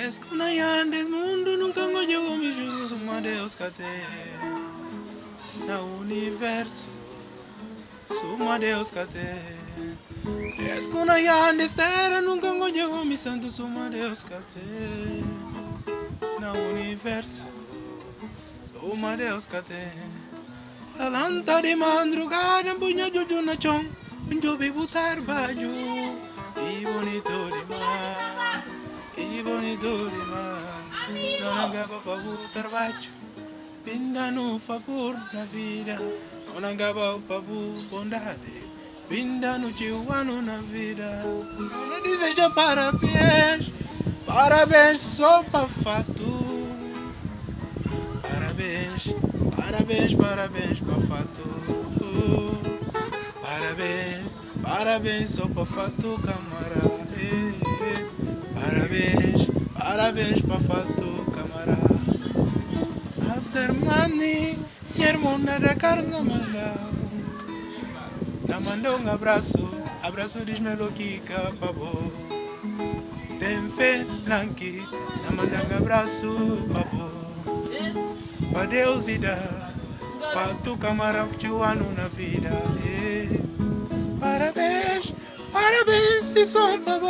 Escunayandes mundo nunca ngojou me Jesus uma Deus cate na universo suma Deus cate Escunayandes terra nunca ngojou me santo suma Deus cate na universo suma Deus cate Alanta de madrugada punha juju na chão Jobi botar baju e bonito demais e bonito demais não angaba para botar baju pinda no favor na vida não angaba para bondade pinda no chihuano na vida não deseja parabéns parabéns só para fato parabéns parabéns parabéns para fato parabéns parabéns só para fato camarada parabéns parabéns para fato camarada Abdermani minha irmã da carga mandou na mandou abraço abraço diz-me que capabou tem fé nanki na mandou abraço papo para Deus e dá fato camarada que o ano na vida Parabéns, parabéns se são pavô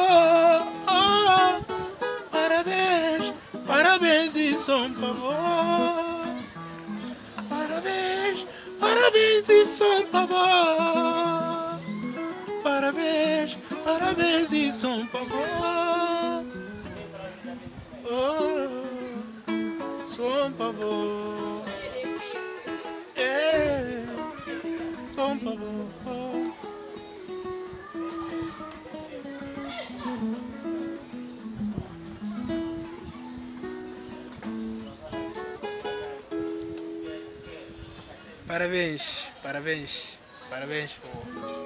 Parabéns, parabéns se são pavô Parabéns, parabéns se são pavô Parabéns, parabéns se são pavô São pavô São pavô Parabéns, parabéns, parabéns, pô.